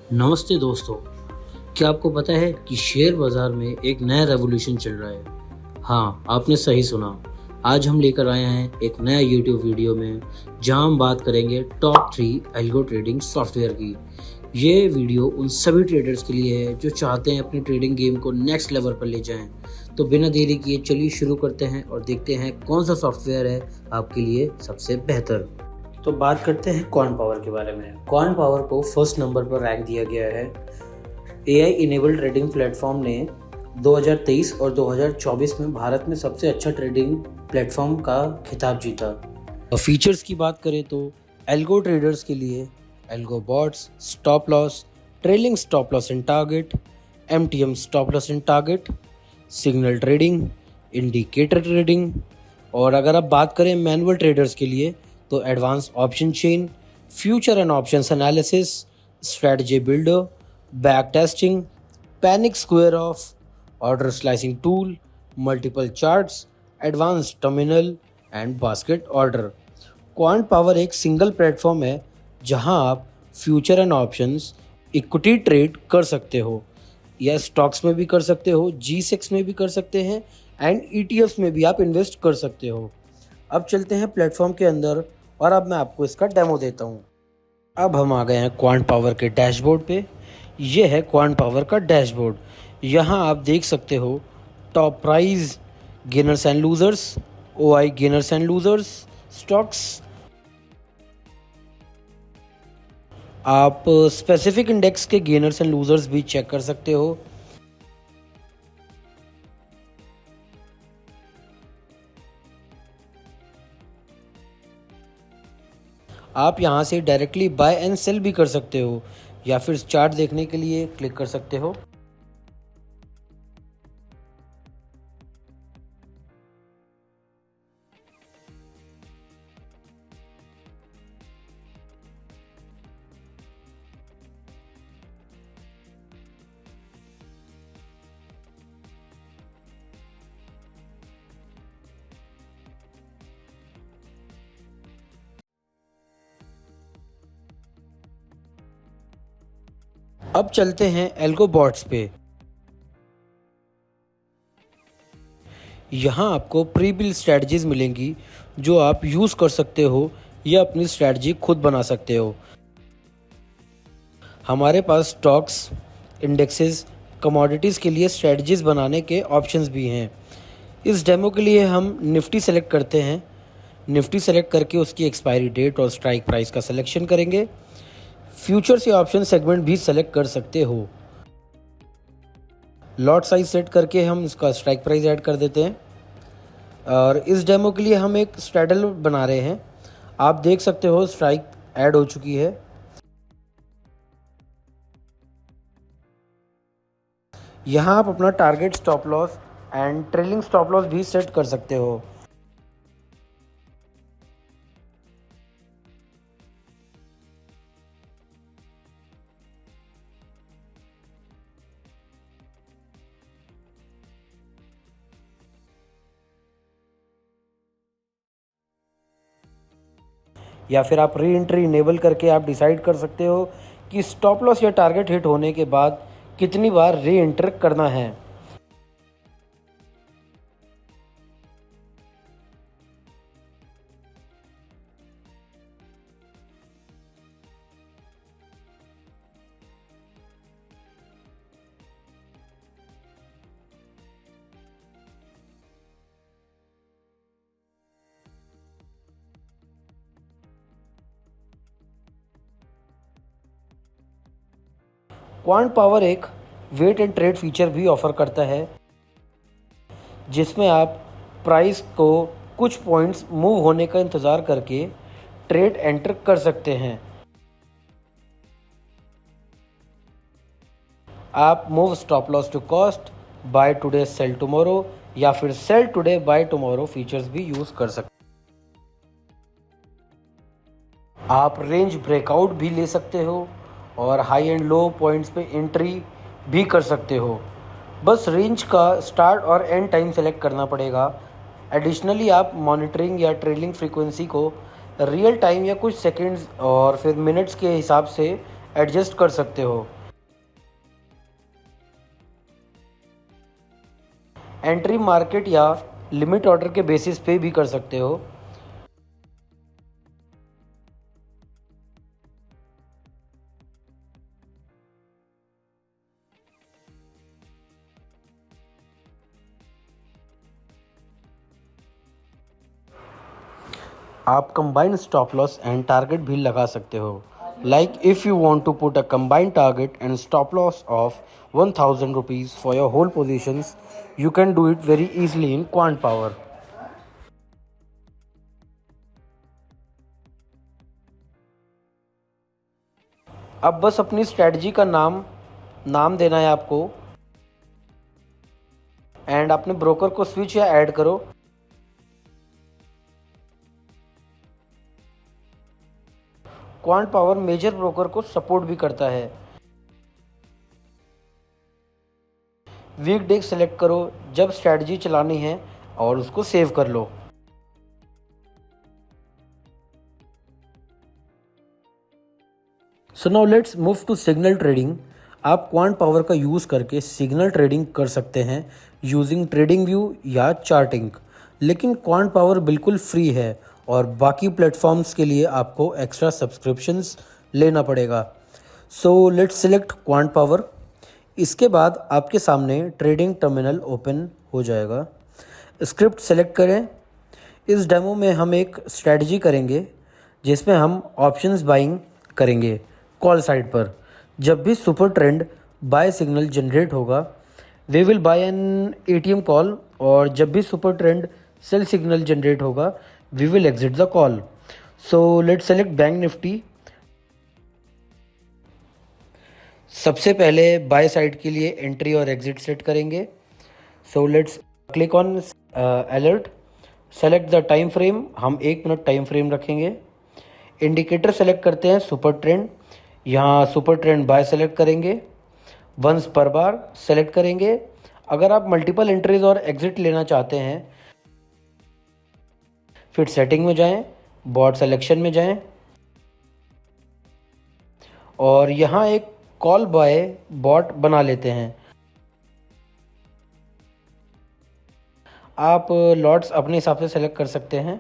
नमस्ते दोस्तों। क्या आपको पता है कि शेयर बाज़ार में एक नया रेवोल्यूशन चल रहा है? हाँ, आपने सही सुना। आज हम लेकर आए हैं एक नया यूट्यूब वीडियो में जहां हम बात करेंगे टॉप 3 एल्गो ट्रेडिंग सॉफ्टवेयर की। ये वीडियो उन सभी ट्रेडर्स के लिए है जो चाहते हैं अपनी ट्रेडिंग गेम को नेक्स्ट लेवल पर ले जाएं। तो बिना देरी किए चलिए शुरू करते हैं और देखते हैं कौन सा सॉफ्टवेयर है आपके लिए सबसे बेहतर। तो बात करते हैं क्वांट पावर के बारे में। क्वांट पावर को फर्स्ट नंबर पर रैंक दिया गया है। एआई इनेबल्ड ट्रेडिंग प्लेटफॉर्म ने 2023 और 2024 में भारत में सबसे अच्छा ट्रेडिंग प्लेटफॉर्म का खिताब जीता। और फीचर्स की बात करें तो एल्गो ट्रेडर्स के लिए algo bots, stop loss, trailing stop loss in target, MTM stop loss in target, signal trading, indicator trading. और अगर आप बात करें मैनुअल ट्रेडर्स के लिए तो advance option chain, future and options analysis, strategy builder, back testing, panic square of, order slicing tool, multiple charts, advance terminal and basket order. Quant power एक single platform है जहां आप future and options equity trade कर सकते हो, या stocks में भी कर सकते हो, G6 में भी कर सकते हैं एंड ETFs में भी आप इन्वेस्ट कर सकते हो। अब चलते हैं प्लेटफॉर्म के अंदर और अब मैं आपको इसका डेमो देता हूँ। अब हम आ गए हैं क्वांट पावर के डैशबोर्ड पे। ये है क्वांट पावर का डैशबोर्ड। यहाँ आप देख सकते हो top price, gainers and losers, OI gainers and losers, stocks. आप स्पेसिफिक इंडेक्स के गेनर्स एंड लूजर्स भी चेक कर सकते हो। आप यहाँ से डायरेक्टली बाय एंड सेल भी कर सकते हो या फिर चार्ट देखने के लिए क्लिक कर सकते हो। अब चलते हैं एल्गो बॉट्स पे। यहाँ आपको प्री बिल्ड स्ट्रैटेजीज मिलेंगी जो आप यूज़ कर सकते हो या अपनी स्ट्रैटेजी खुद बना सकते हो। हमारे पास स्टॉक्स, इंडेक्सेस, कमोडिटीज़ के लिए स्ट्रैटेजीज बनाने के ऑप्शंस भी हैं। इस डेमो के लिए हम निफ्टी सेलेक्ट करते हैं। निफ्टी सेलेक्ट करके उसकी एक्सपायरी डेट और स्ट्राइक प्राइस का सिलेक्शन करेंगे। फ्यूचर्स या ऑप्शन सेगमेंट भी सेलेक्ट कर सकते हो। लॉट साइज सेट करके हम इसका स्ट्राइक प्राइस ऐड कर देते हैं। और इस डेमो के लिए हम एक स्ट्रैडल बना रहे हैं। आप देख सकते हो स्ट्राइक ऐड हो चुकी है। यहाँ आप अपना target stop loss and trailing stop loss भी सेट कर सकते हो। या फिर आप री एंट्री इनेबल करके आप डिसाइड कर सकते हो कि स्टॉप लॉस या टारगेट हिट होने के बाद कितनी बार री एंटर करना है। क्वांट पावर एक वेट एंड ट्रेड फीचर भी ऑफर करता है जिसमें आप प्राइस को कुछ पॉइंट्स मूव होने का इंतज़ार करके ट्रेड एंटर कर सकते हैं। आप move stop loss to cost, buy today sell tomorrow या फिर sell today buy tomorrow features भी यूज़ कर सकते हैं। आप रेंज ब्रेकआउट भी ले सकते हो और हाई एंड लो पॉइंट्स पे एंट्री भी कर सकते हो। बस रेंज का स्टार्ट और एंड टाइम सेलेक्ट करना पड़ेगा। एडिशनली आप मॉनिटरिंग या ट्रेलिंग फ्रीक्वेंसी को रियल टाइम या कुछ सेकंड्स और फिर मिनट्स के हिसाब से एडजस्ट कर सकते हो। एंट्री मार्केट या लिमिट ऑर्डर के बेसिस पे भी कर सकते हो। आप combined stop loss and target भी लगा सकते हो। Like if you want to put a combined target and stop loss of 1000 rupees for your whole positions, you can do it very easily in Quant Power. अब बस अपनी strategy का नाम देना है आपको एंड अपने ब्रोकर को स्विच या ऐड करो। क्वांट पावर मेजर ब्रोकर को सपोर्ट भी करता है। वीक डे सेलेक्ट करो जब स्ट्रेटजी चलानी है और उसको सेव कर लो। So now let's move to signal trading. आप क्वांट पावर का यूज़ करके सिग्नल ट्रेडिंग कर सकते हैं यूजिंग ट्रेडिंग व्यू या चार्टिंग, लेकिन क्वांट पावर बिल्कुल फ्री है और बाकी प्लेटफॉर्म्स के लिए आपको एक्स्ट्रा सब्सक्रिप्शंस लेना पड़ेगा। So let's select quant power. इसके बाद आपके सामने ट्रेडिंग टर्मिनल ओपन हो जाएगा। स्क्रिप्ट सेलेक्ट करें। इस डेमो में हम एक स्ट्रेटजी करेंगे जिसमें हम ऑप्शंस बाइंग करेंगे कॉल साइड पर। जब भी super trend buy signal generate होगा we will buy an ATM call, और जब भी super trend sell signal generate होगा we will exit the call. So let's select Bank Nifty. सबसे पहले बाय साइड के लिए एंट्री और एग्जिट सेट करेंगे। So let's click on alert, select the time frame. हम 1 मिनट टाइम फ्रेम रखेंगे। Indicator select करते हैं सुपर ट्रेंड। यहाँ सुपर ट्रेंड बाय सेलेक्ट करेंगे। वंस पर बार सेलेक्ट करेंगे। अगर आप मल्टीपल एंट्रीज और एग्जिट लेना चाहते हैं फिर सेटिंग में जाएं, बॉट सेलेक्शन में जाएं और यहाँ एक कॉल बाय बॉट बना लेते हैं। आप लॉट्स अपने हिसाब से सेलेक्ट कर सकते हैं।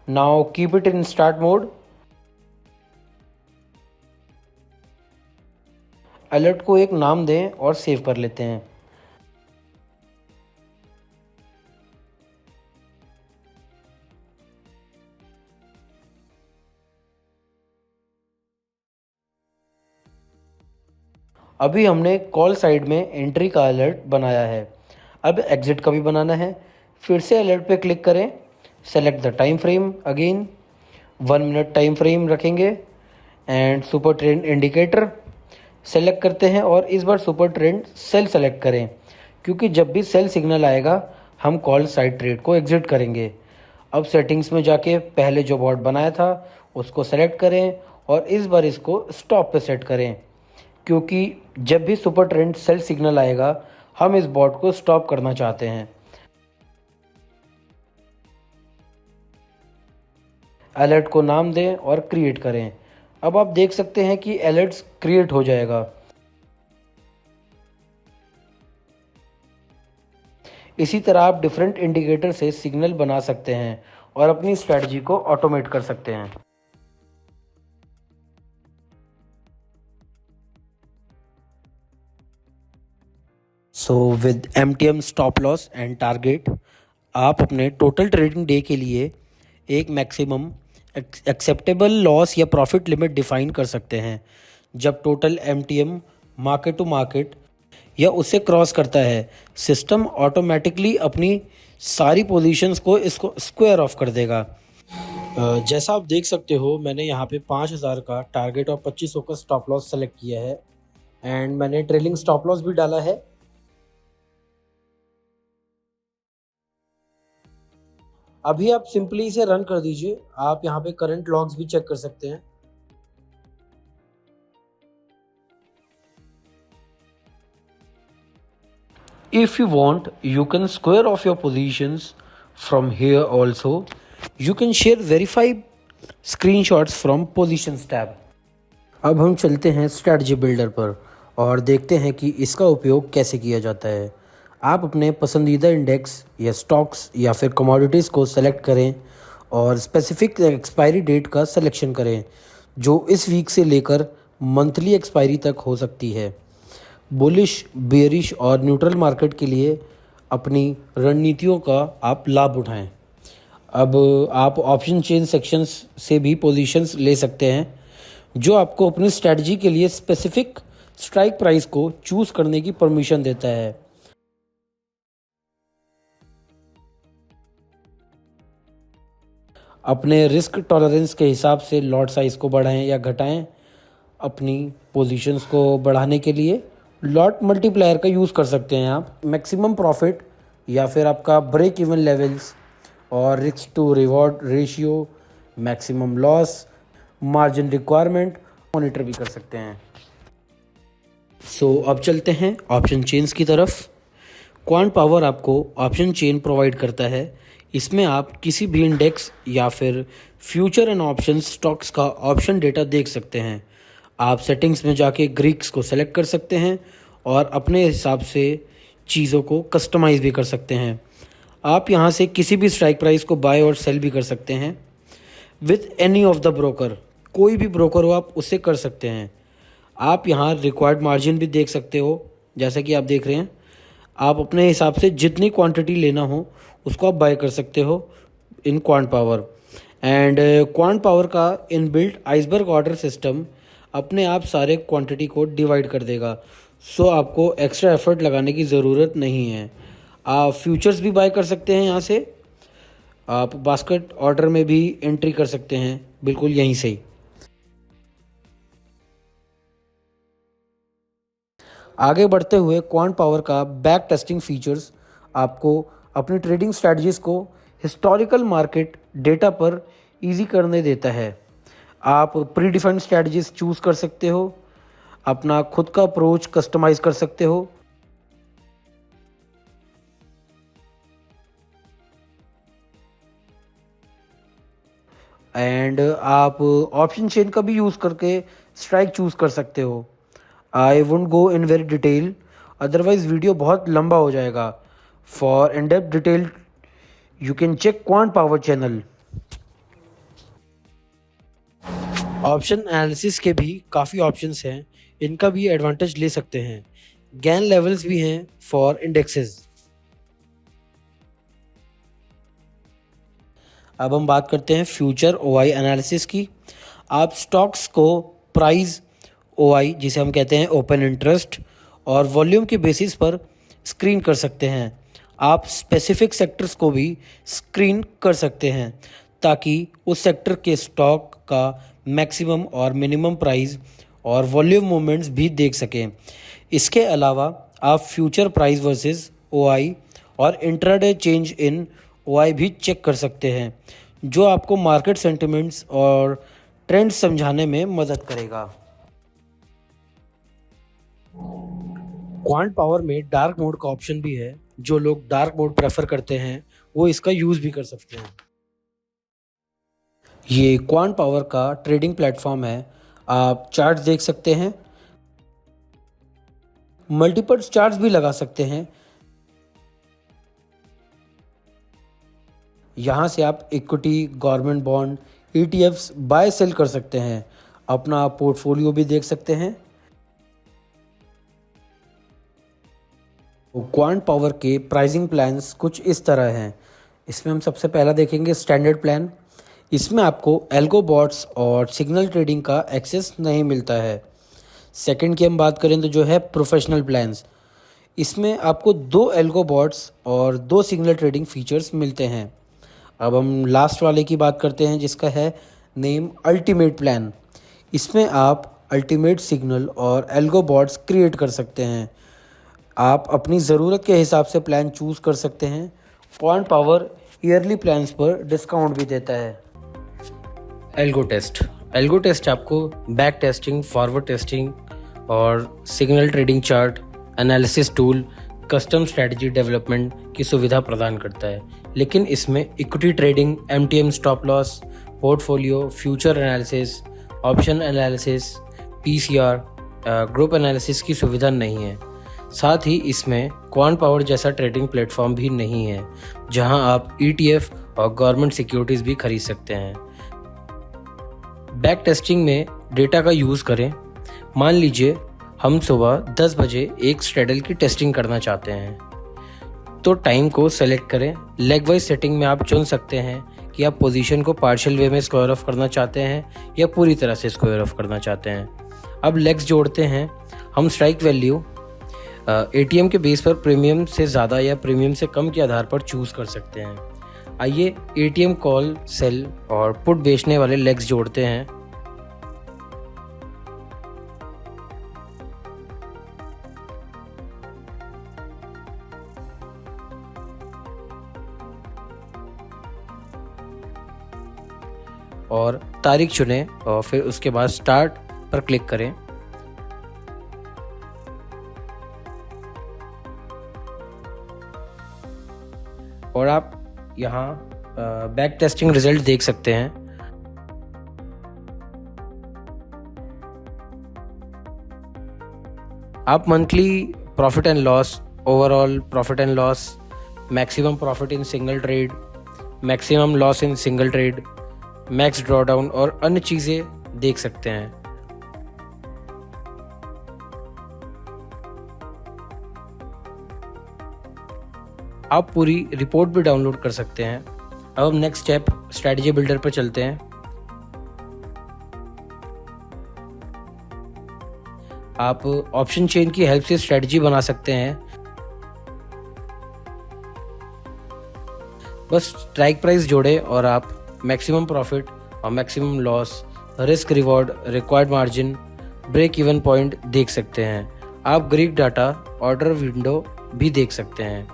Now keep it in start mode. Alert को एक नाम दें और सेव कर लेते हैं। अभी हमने कॉल साइड में एंट्री का अलर्ट बनाया है, अब एग्जिट का भी बनाना है। फिर से अलर्ट पे क्लिक करें, select the time frame again, 1 minute time frame रखेंगे and super trend indicator select करते हैं और इस बार सुपर ट्रेंड सेल सेलेक्ट करें, क्योंकि जब भी सेल सिग्नल आएगा हम कॉल साइड ट्रेड को एग्जिट करेंगे। अब सेटिंग्स में जाके पहले जो बॉट बनाया था उसको सेलेक्ट करें और इस बार इसको स्टॉप पे सेट करें, क्योंकि जब भी सुपर ट्रेंड सेल सिग्नल आएगा हम इस बॉट को स्टॉप करना चाहते हैं। अलर्ट को नाम दें और क्रिएट करें। अब आप देख सकते हैं कि अलर्ट्स क्रिएट हो जाएगा। इसी तरह आप डिफरेंट इंडिकेटर से सिग्नल बना सकते हैं और अपनी स्ट्रेटजी को ऑटोमेट कर सकते हैं। So with MTM stop loss and target आप अपने टोटल ट्रेडिंग डे के लिए एक मैक्सिमम एक्सेप्टेबल लॉस या प्रॉफिट लिमिट डिफाइन कर सकते हैं। जब total MTM market to market या उसे क्रॉस करता है सिस्टम ऑटोमेटिकली अपनी सारी पोजीशंस को इसको स्क्वायर ऑफ कर देगा। जैसा आप देख सकते हो मैंने यहाँ पे 5000 का टारगेट और 2500 का स्टॉप लॉस सेलेक्ट किया है एंड मैंने ट्रेलिंग स्टॉप लॉस भी डाला है। अभी आप सिंपली इसे रन कर दीजिए। आप यहाँ पे करंट लॉग्स भी चेक कर सकते हैं। If you want, you can square off your positions From here also you can share verified screenshots from positions tab. अब हम चलते हैं स्ट्रैटेजी बिल्डर पर और देखते हैं कि इसका उपयोग कैसे किया जाता है। आप अपने पसंदीदा इंडेक्स या स्टॉक्स या फिर कमोडिटीज़ को सेलेक्ट करें और स्पेसिफिक एक्सपायरी डेट का सिलेक्शन करें जो इस वीक से लेकर मंथली एक्सपायरी तक हो सकती है। बुलिश, बेयरिश और न्यूट्रल मार्केट के लिए अपनी रणनीतियों का आप लाभ उठाएं। अब आप ऑप्शन चेन सेक्शंस से भी पोजीशंस ले सकते हैं जो आपको अपनी स्ट्रैटेजी के लिए स्पेसिफिक स्ट्राइक प्राइस को चूज़ करने की परमिशन देता है। अपने रिस्क टॉलरेंस के हिसाब से लॉट साइज़ को बढ़ाएं या घटाएं। अपनी पोजीशंस को बढ़ाने के लिए लॉट मल्टीप्लायर का यूज़ कर सकते हैं आप। मैक्सिमम प्रॉफिट या फिर आपका ब्रेक इवन लेवल्स और risk to reward ratio, maximum loss, margin requirement monitor भी कर सकते हैं। अब चलते हैं ऑप्शन चेन्स की तरफ। क्वांट पावर आपको ऑप्शन चेन प्रोवाइड करता है। इसमें आप किसी भी इंडेक्स या फिर फ्यूचर एंड ऑप्शन स्टॉक्स का ऑप्शन डेटा देख सकते हैं। आप सेटिंग्स में जाके ग्रीक्स को सेलेक्ट कर सकते हैं और अपने हिसाब से चीज़ों को कस्टमाइज़ भी कर सकते हैं। आप यहाँ से किसी भी स्ट्राइक प्राइस को बाय और सेल भी कर सकते हैं with any of the broker. कोई भी ब्रोकर हो आप उससे कर सकते हैं। आप यहाँ रिक्वायर्ड मार्जिन भी देख सकते हो, जैसा कि आप देख रहे हैं। आप अपने हिसाब से जितनी क्वांटिटी लेना हो उसको आप बाय कर सकते हो in quant power. And quant power का इनबिल्ट आइसबर्ग ऑर्डर सिस्टम अपने आप सारे क्वांटिटी को डिवाइड कर देगा। आपको एक्स्ट्रा एफर्ट लगाने की ज़रूरत नहीं है। आप फ्यूचर्स भी बाय कर सकते हैं यहाँ से। आप बास्केट ऑर्डर में भी एंट्री कर सकते हैं बिल्कुल यहीं से ही। आगे बढ़ते हुए क्वांट पावर का बैक टेस्टिंग फीचर्स आपको अपनी ट्रेडिंग स्ट्रैटेजीज़ को हिस्टोरिकल मार्केट डेटा पर इजी करने देता है। आप प्री डिफाइंड स्ट्रैटेजीज चूज़ कर सकते हो, अपना खुद का अप्रोच कस्टमाइज़ कर सकते हो। एंड आप ऑप्शन चेन का भी यूज़ करके स्ट्राइक चूज़ कर सकते हो। I won't go in very detail, otherwise video बहुत लंबा हो जाएगा। For in depth detail you can check Quant Power channel. Option analysis के भी काफ़ी ऑप्शंस हैं, इनका भी एडवांटेज ले सकते हैं। गैन लेवल्स भी हैं फॉर इंडेक्सेस। अब हम बात करते हैं फ्यूचर ओआई एनालिसिस की। आप स्टॉक्स को प्राइस ओआई, जिसे हम कहते हैं ओपन इंटरेस्ट, और वॉल्यूम के बेसिस पर स्क्रीन कर सकते हैं। आप स्पेसिफिक सेक्टर्स को भी स्क्रीन कर सकते हैं ताकि उस सेक्टर के स्टॉक का मैक्सिमम और मिनिमम प्राइस और वॉल्यूम मूवमेंट्स भी देख सकें। इसके अलावा आप फ्यूचर प्राइस वर्सेस ओआई और इंट्राडे चेंज इन ओआई भी चेक कर सकते हैं, जो आपको मार्केट सेंटिमेंट्स और ट्रेंड्स समझाने में मदद करेगा। क्वांट पावर में डार्क मोड का ऑप्शन भी है। जो लोग डार्क मोड प्रेफर करते हैं वो इसका यूज़ भी कर सकते हैं। ये क्वांट पावर का ट्रेडिंग प्लेटफॉर्म है। आप चार्ट्स देख सकते हैं, मल्टीपल चार्ट्स भी लगा सकते हैं। यहाँ से आप equity, government bond, ETFs buy sell कर सकते हैं। अपना पोर्टफोलियो भी देख सकते हैं। क्वांट पावर के प्राइसिंग प्लान्स कुछ इस तरह हैं। इसमें हम सबसे पहला देखेंगे स्टैंडर्ड प्लान। इसमें आपको एल्गो बॉट्स और सिग्नल ट्रेडिंग का एक्सेस नहीं मिलता है। सेकंड की हम बात करें तो जो है प्रोफेशनल प्लान्स। इसमें आपको 2 एल्गो बॉट्स और 2 सिग्नल ट्रेडिंग फीचर्स मिलते हैं। अब हम लास्ट वाले की बात करते हैं जिसका है नेम अल्टीमेट प्लान। इसमें आप अल्टीमेट सिग्नल और एल्गो बॉट्स क्रिएट कर सकते हैं। आप अपनी ज़रूरत के हिसाब से प्लान चूज़ कर सकते हैं। क्वांट पावर ईयरली प्लान्स पर डिस्काउंट भी देता है। एल्गो टेस्ट आपको बैक टेस्टिंग, फॉरवर्ड टेस्टिंग और signal trading chart, analysis tool, custom strategy development की सुविधा प्रदान करता है, लेकिन इसमें equity trading, MTM stop loss, portfolio, future analysis, option analysis, PCR, group analysis की सुविधा नहीं है। साथ ही इसमें क्वांट पावर जैसा ट्रेडिंग प्लेटफॉर्म भी नहीं है, जहां आप ETF और गवर्नमेंट सिक्योरिटीज़ भी खरीद सकते हैं। बैक टेस्टिंग में डेटा का यूज़ करें। मान लीजिए हम सुबह 10 बजे एक स्ट्रैडल की टेस्टिंग करना चाहते हैं, तो टाइम को सेलेक्ट करें। लेग वाइज सेटिंग में आप चुन सकते हैं कि आप पोजीशन को पार्शियल वे में स्क्वायर ऑफ करना चाहते हैं या पूरी तरह से स्क्वायर ऑफ करना चाहते हैं। अब लेग्स जोड़ते हैं। हम स्ट्राइक वैल्यू ATM के बेस पर प्रीमियम से ज़्यादा या प्रीमियम से कम के आधार पर चूज़ कर सकते हैं। आइए ATM कॉल, सेल और पुट बेचने वाले लेग्स जोड़ते हैं। और तारीख चुनें और फिर उसके बाद स्टार्ट पर क्लिक करें। और आप यहाँ बैक टेस्टिंग रिजल्ट देख सकते हैं। आप monthly profit and loss, overall profit and loss, maximum profit in single trade, maximum loss in single trade, max drawdown और अन्य चीज़ें देख सकते हैं। आप पूरी रिपोर्ट भी डाउनलोड कर सकते हैं। अब हम नेक्स्ट स्टेप स्ट्रैटेजी बिल्डर पर चलते हैं। आप ऑप्शन चेन की हेल्प से स्ट्रैटेजी बना सकते हैं। बस स्ट्राइक प्राइस जोड़े और आप मैक्सिमम प्रॉफिट और maximum loss, risk reward, required margin, break even point देख सकते हैं। आप ग्रीक डाटा, ऑर्डर विंडो भी देख सकते हैं।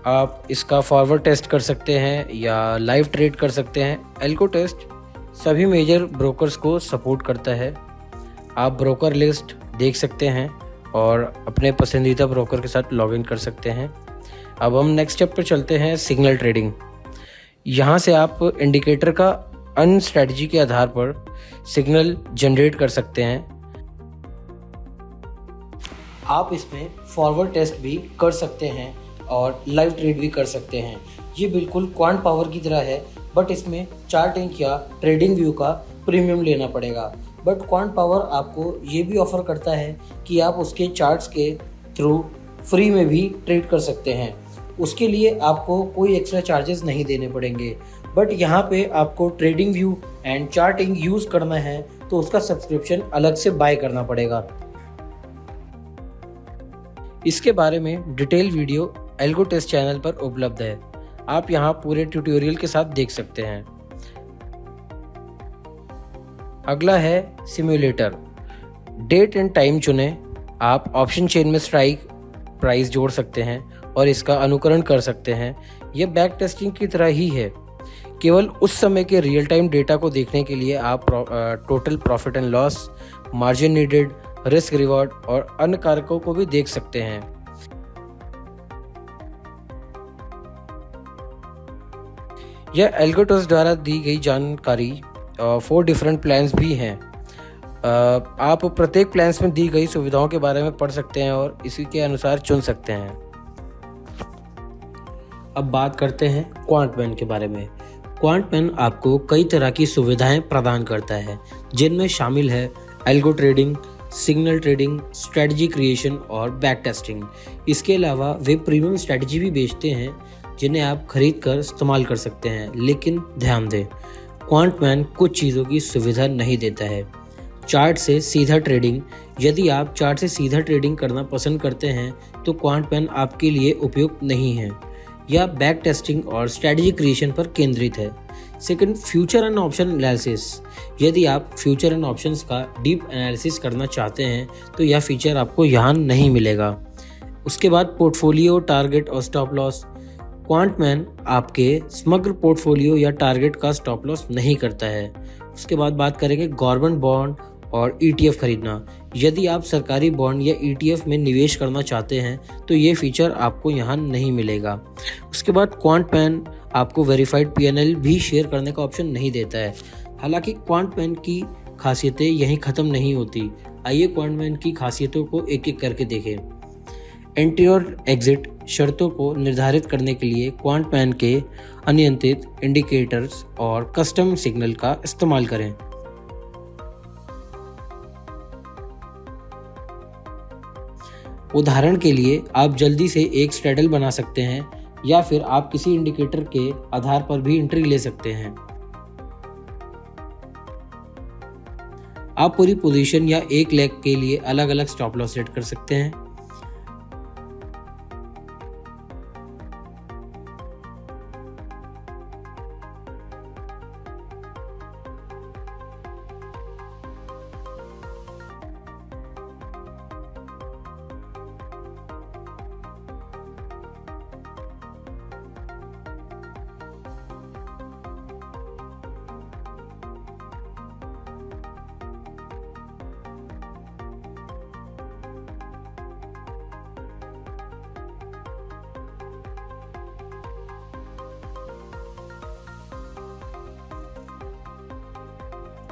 आप इसका फॉरवर्ड टेस्ट कर सकते हैं या लाइव ट्रेड कर सकते हैं। एल्को टेस्ट सभी मेजर ब्रोकर्स को सपोर्ट करता है। आप ब्रोकर लिस्ट देख सकते हैं और अपने पसंदीदा ब्रोकर के साथ लॉगिन कर सकते हैं। अब हम नेक्स्ट स्टेप पर चलते हैं, सिग्नल ट्रेडिंग। यहाँ से आप इंडिकेटर का अन्य स्ट्रैटेजी के आधार पर सिग्नल जनरेट कर सकते हैं। आप इसमें फॉरवर्ड टेस्ट भी कर सकते हैं और लाइव ट्रेड भी कर सकते हैं। ये बिल्कुल क्वांट पावर की तरह है, बट इसमें चार्टिंग या ट्रेडिंग व्यू का प्रीमियम लेना पड़ेगा। बट क्वांट पावर आपको ये भी ऑफर करता है कि आप उसके चार्ट्स के थ्रू फ्री में भी ट्रेड कर सकते हैं। उसके लिए आपको कोई एक्स्ट्रा चार्जेस नहीं देने पड़ेंगे। बट यहाँ पे आपको trading view and charting use करना है तो उसका सब्सक्रिप्शन अलग से बाय करना पड़ेगा। इसके बारे में detail video Algo Test channel पर उपलब्ध है। आप यहाँ पूरे ट्यूटोरियल के साथ देख सकते हैं। अगला है सिम्युलेटर। डेट एंड टाइम चुनें। आप ऑप्शन चेन में स्ट्राइक प्राइस जोड़ सकते हैं और इसका अनुकरण कर सकते हैं। यह बैक टेस्टिंग की तरह ही है। केवल उस समय के रियल टाइम डेटा को देखने के लिए आप total profit and loss, margin needed, risk reward और अन्य कारकों को भी देख सकते हैं। यह एल्गोटोस द्वारा दी गई जानकारी 4 डिफरेंट प्लान्स भी हैं। आप प्रत्येक प्लान्स में दी गई सुविधाओं के बारे में पढ़ सकते हैं और इसी के अनुसार चुन सकते हैं। अब बात करते हैं क्वांटमैन के बारे में। क्वांटमैन आपको कई तरह की सुविधाएं प्रदान करता है, जिनमें शामिल है algo trading, signal trading, strategy creation और बैक टेस्टिंग। इसके अलावा वे प्रीमियम स्ट्रेटजी भी बेचते हैं जिन्हें आप खरीद कर इस्तेमाल कर सकते हैं। लेकिन ध्यान दें, क्वांटमैन कुछ चीज़ों की सुविधा नहीं देता है। चार्ट से सीधा ट्रेडिंग। यदि आप चार्ट से सीधा ट्रेडिंग करना पसंद करते हैं तो क्वांटमैन आपके लिए उपयुक्त नहीं है। यह बैक टेस्टिंग और स्ट्रेटजी क्रिएशन पर केंद्रित है। Second, future and option analysis. यदि आप फ्यूचर एंड ऑप्शंस का डीप एनालिसिस करना चाहते हैं तो यह फीचर आपको यहाँ नहीं मिलेगा। उसके बाद पोर्टफोलियो, टारगेट और स्टॉप लॉस। क्वांटमैन आपके समग्र पोर्टफोलियो या टारगेट का स्टॉप लॉस नहीं करता है। उसके बाद बात करेंगे गवर्नमेंट बॉन्ड और ETF खरीदना। यदि आप सरकारी बॉन्ड या ETF में निवेश करना चाहते हैं तो ये फीचर आपको यहाँ नहीं मिलेगा। उसके बाद क्वांट पैन आपको वेरीफाइड PNL भी शेयर करने का ऑप्शन नहीं देता है। हालांकि क्वांट पैन की खासियतें यहीं ख़त्म नहीं होती। आइए क्वांट पैन की खासियतों को एक एक करके देखें। एंट्री और एग्जिट शर्तों को निर्धारित करने के लिए क्वांट पैन के अनियंत्रित इंडिकेटर्स और कस्टम सिग्नल का इस्तेमाल करें। उदाहरण के लिए आप जल्दी से एक स्ट्रैडल बना सकते हैं या फिर आप किसी इंडिकेटर के आधार पर भी एंट्री ले सकते हैं। आप पूरी पोजीशन या एक लेग के लिए अलग अलग स्टॉप लॉस सेट कर सकते हैं।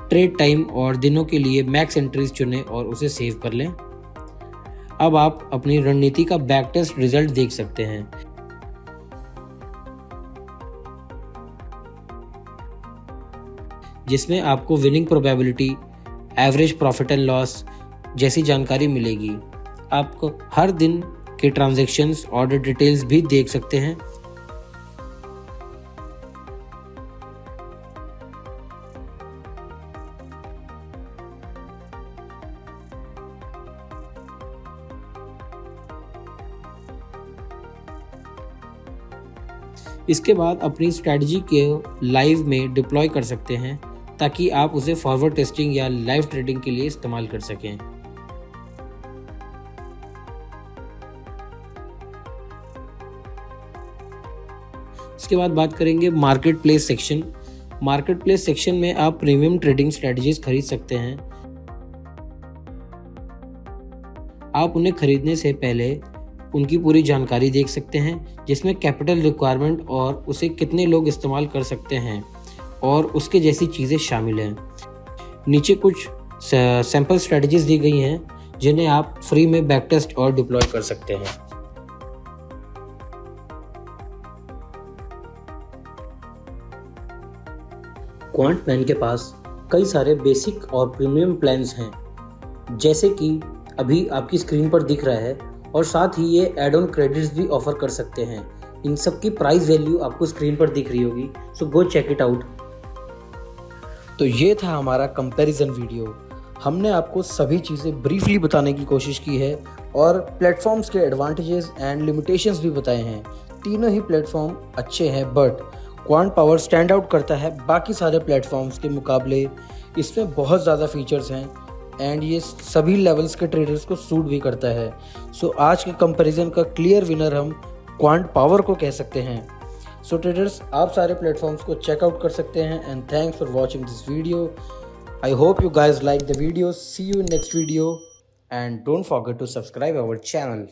ट्रेड टाइम और दिनों के लिए मैक्स एंट्रीज चुनें और उसे सेव कर लें। अब आप अपनी रणनीति का बैक टेस्ट रिजल्ट देख सकते हैं। जिसमें आपको winning probability, average profit and loss जैसी जानकारी मिलेगी। आप हर दिन के ट्रांजैक्शंस, ऑर्डर डिटेल्स भी देख सकते हैं। इसके बाद अपनी स्ट्रैटेजी के लाइव में डिप्लॉय कर सकते हैं ताकि आप उसे फॉरवर्ड टेस्टिंग या लाइव ट्रेडिंग के लिए इस्तेमाल कर सकें। इसके बाद बात करेंगे market place section. Market place section में आप प्रीमियम ट्रेडिंग स्ट्रैटेजीज खरीद सकते हैं। आप उन्हें खरीदने से पहले उनकी पूरी जानकारी देख सकते हैं, जिसमें कैपिटल रिक्वायरमेंट और उसे कितने लोग इस्तेमाल कर सकते हैं और उसके जैसी चीज़ें शामिल हैं। नीचे कुछ सैंपल स्ट्रेटजीज दी गई हैं जिन्हें आप फ्री में बैक टेस्ट और डिप्लॉय कर सकते हैं। क्वांट पैन के पास कई सारे बेसिक और प्रीमियम प्लान्स हैं, जैसे कि अभी आपकी स्क्रीन पर दिख रहा है, और साथ ही ये एड ऑन क्रेडिट्स भी ऑफर कर सकते हैं। इन सब की प्राइस वैल्यू आपको स्क्रीन पर दिख रही होगी, सो गो चेक इट आउट। तो ये था हमारा कंपैरिजन वीडियो। हमने आपको सभी चीज़ें ब्रीफली बताने की कोशिश की है और प्लेटफॉर्म्स के एडवांटेजेस एंड लिमिटेशंस भी बताए हैं। तीनों ही प्लेटफॉर्म अच्छे हैं, but quant power stand out करता है बाकी सारे प्लेटफॉर्म्स के मुकाबले। इसमें बहुत ज़्यादा फीचर्स हैं एंड ये सभी लेवल्स के ट्रेडर्स को सूट भी करता है। सो आज के कंपैरिजन का क्लियर विनर हम क्वांट पावर को कह सकते हैं। सो ट्रेडर्स, आप सारे प्लेटफॉर्म्स को चेकआउट कर सकते हैं and thanks for watching this video. I hope you guys like the video. See you in next video and don't forget to subscribe our channel.